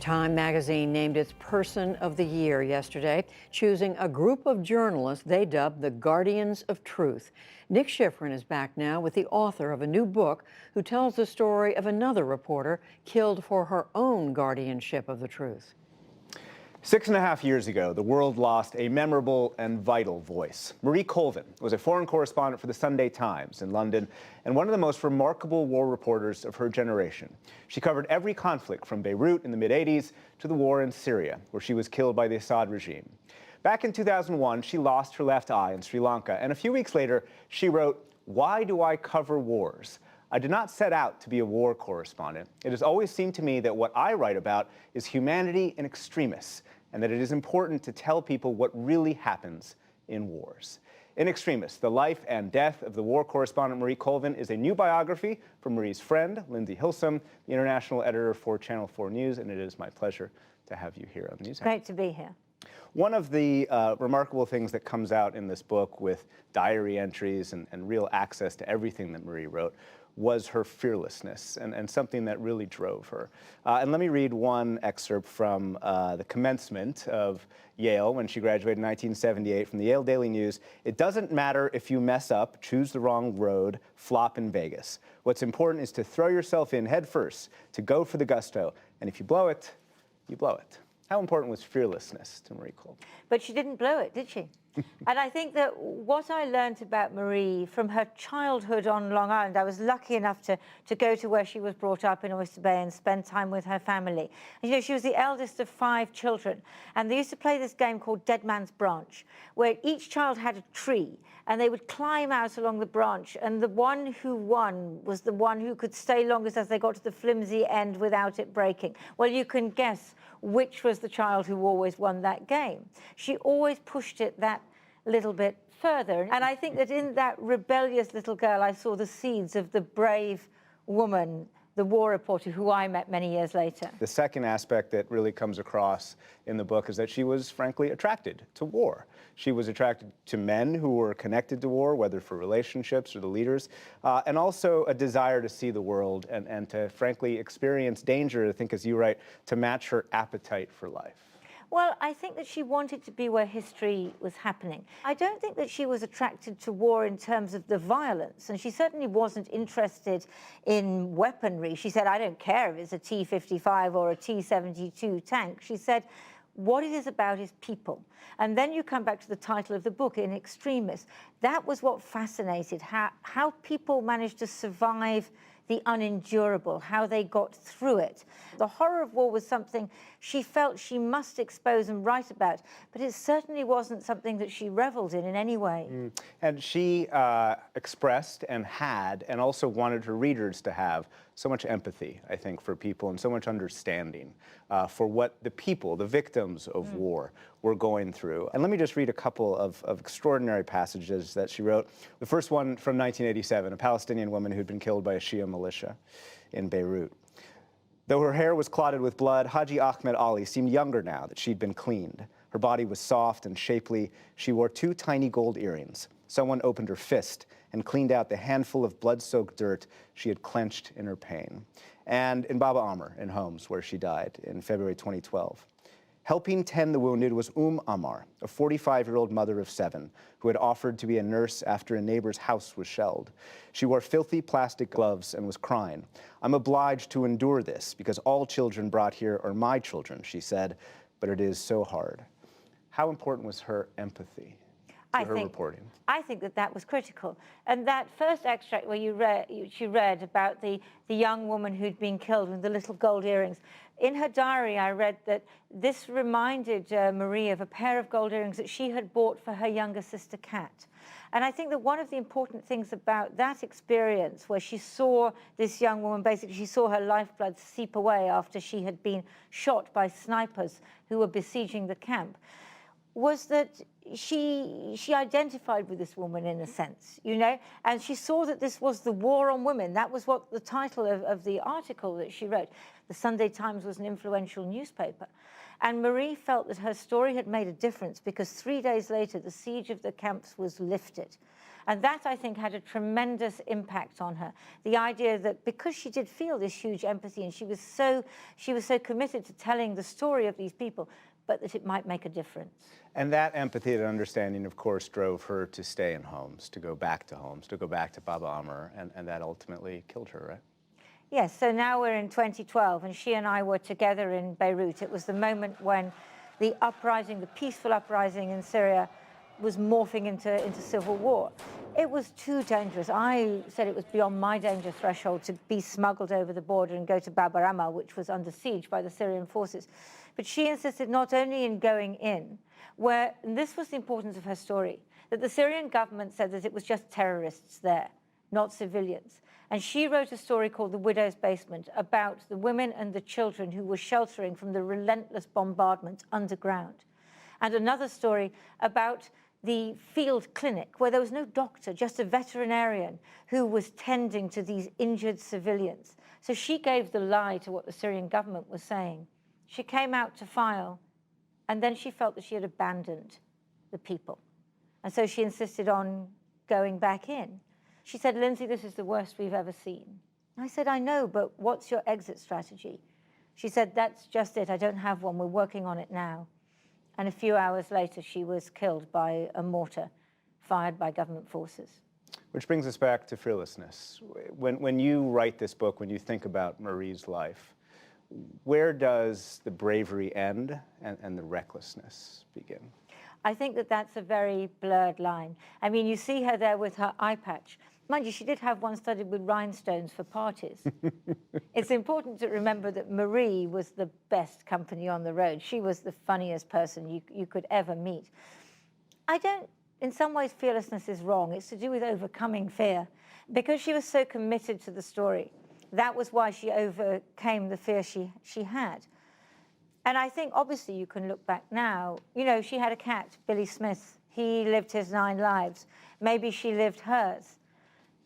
Time magazine named its Person of the Year yesterday, choosing a group of journalists they dubbed the Guardians of Truth. Nick Schifrin is back now with the author of a new book who tells the story of another reporter killed for her own guardianship of the truth. 6.5 years ago, the world lost a memorable and vital voice. Marie Colvin was a foreign correspondent for the Sunday Times in London and one of the most remarkable war reporters of her generation. She covered every conflict from Beirut in the mid-'80s to the war in Syria, where she was killed by the Assad regime. Back in 2001, she lost her left eye in Sri Lanka, and a few weeks later, she wrote, "Why do I cover wars? I did not set out to be a war correspondent. It has always seemed to me that what I write about is humanity in extremis, and that it is important to tell people what really happens in wars." In Extremis, the life and death of the war correspondent Marie Colvin is a new biography from Marie's friend, Lindsay Hilsum, the international editor for Channel 4 News, and it is my pleasure to have you here on the News Hour. Great to be here. One of the remarkable things that comes out in this book with diary entries and real access to everything that Marie wrote was her fearlessness and something that really drove her. And let me read one excerpt from the commencement of Yale when she graduated in 1978 from the Yale Daily News. "It doesn't matter if you mess up, choose the wrong road, flop in Vegas. What's important is to throw yourself in head first, to go for the gusto. And if you blow it, you blow it." How important was fearlessness to Marie Colvin? But she didn't blow it, did she? And I think that what I learned about Marie from her childhood on Long Island, I was lucky enough to go to where she was brought up in Oyster Bay and spend time with her family. And, you know, she was the eldest of 5 children. And they used to play this game called Dead Man's Branch, where each child had a tree and they would climb out along the branch. And the one who won was the one who could stay longest as they got to the flimsy end without it breaking. Well, you can guess which was the child who always won that game. She always pushed it that little bit further. And I think that in that rebellious little girl, I saw the seeds of the brave woman, the war reporter who I met many years later. The second aspect that really comes across in the book is that she was, frankly, attracted to war. She was attracted to men who were connected to war, whether for relationships or the leaders, and also a desire to see the world and to, frankly, experience danger, I think, as you write, to match her appetite for life. Well, I think that she wanted to be where history was happening. I don't think that she was attracted to war in terms of the violence, and she certainly wasn't interested in weaponry. She said, I don't care if it's a T-55 or a T-72 tank. She said, what it is about is people. And then you come back to the title of the book, In Extremis. That was what fascinated, how people managed to survive the unendurable, how they got through it. The horror of war was something she felt she must expose and write about, but it certainly wasn't something that she reveled in any way. And she expressed and had, and also wanted her readers to have, so much empathy, I think, for people and so much understanding for what the people, the victims of war, were going through. And let me just read a couple of extraordinary passages that she wrote. The first one from 1987, a Palestinian woman who'd been killed by a Shia militia in Beirut. Though her hair was clotted with blood, Haji Ahmed Ali seemed younger now that she'd been cleaned. Her body was soft and shapely. She wore 2 tiny gold earrings. Someone opened her fist and cleaned out the handful of blood-soaked dirt she had clenched in her pain. And in Baba Amr in Homs, where she died in February 2012. Helping tend the wounded was Amar, a 45-year-old mother of 7, who had offered to be a nurse after a neighbor's house was shelled. She wore filthy plastic gloves and was crying. "I'm obliged to endure this because all children brought here are my children," she said, "but it is so hard." How important was her empathy to her reporting? I think that that was critical. And that first extract where she read about the young woman who'd been killed with the little gold earrings, in her diary I read that this reminded Marie of a pair of gold earrings that she had bought for her younger sister, Kat. And I think that one of the important things about that experience, where she saw this young woman, basically she saw her lifeblood seep away after she had been shot by snipers who were besieging the camp, was that she identified with this woman in a sense, you know, and she saw that this was the war on women. That was what the title of the article that she wrote. The Sunday Times was an influential newspaper. And Marie felt that her story had made a difference because 3 days later, the siege of the camps was lifted. And that, I think, had a tremendous impact on her. The idea that because she did feel this huge empathy and she was so committed to telling the story of these people, but that it might make a difference. And that empathy and understanding, of course, drove her to stay in Homs, to go back to Homs, to go back to Baba Amr, and that ultimately killed her, right? Yes, so now we're in 2012, and she and I were together in Beirut. It was the moment when the uprising, the peaceful uprising in Syria, was morphing into civil war. It was too dangerous. I said it was beyond my danger threshold to be smuggled over the border and go to Bab el-Amma, which was under siege by the Syrian forces. But she insisted not only in going in, where, and this was the importance of her story, that the Syrian government said that it was just terrorists there, not civilians. And she wrote a story called The Widow's Basement about the women and the children who were sheltering from the relentless bombardment underground. And another story about the field clinic where there was no doctor, just a veterinarian who was tending to these injured civilians. So she gave the lie to what the Syrian government was saying. She came out to file, and then she felt that she had abandoned the people. And so she insisted on going back in. She said, Lindsay, this is the worst we've ever seen. I said, I know, but what's your exit strategy? She said, that's just it. I don't have one. We're working on it now. And a few hours later, she was killed by a mortar fired by government forces. Which brings us back to fearlessness. When you write this book, when you think about Marie's life, where does the bravery end and the recklessness begin? I think that that's a very blurred line. I mean, you see her there with her eye patch. Mind you, she did have one studded with rhinestones for parties. It's important to remember that Marie was the best company on the road. She was the funniest person you could ever meet. In some ways, fearlessness is wrong. It's to do with overcoming fear. Because she was so committed to the story, that was why she overcame the fear she had. And I think, obviously, you can look back now. You know, she had a cat, Billy Smith. He lived his 9 lives. Maybe she lived hers.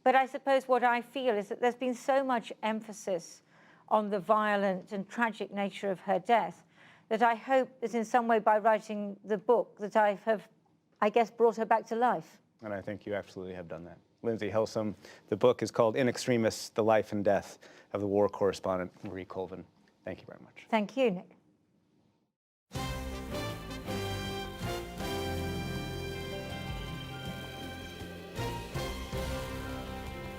But I suppose what I feel is that there's been so much emphasis on the violent and tragic nature of her death that I hope that in some way by writing the book that I have, I guess, brought her back to life. And I think you absolutely have done that. Lindsay Hilsum, the book is called In Extremis, The Life and Death of the War Correspondent Marie Colvin. Thank you very much. Thank you, Nick.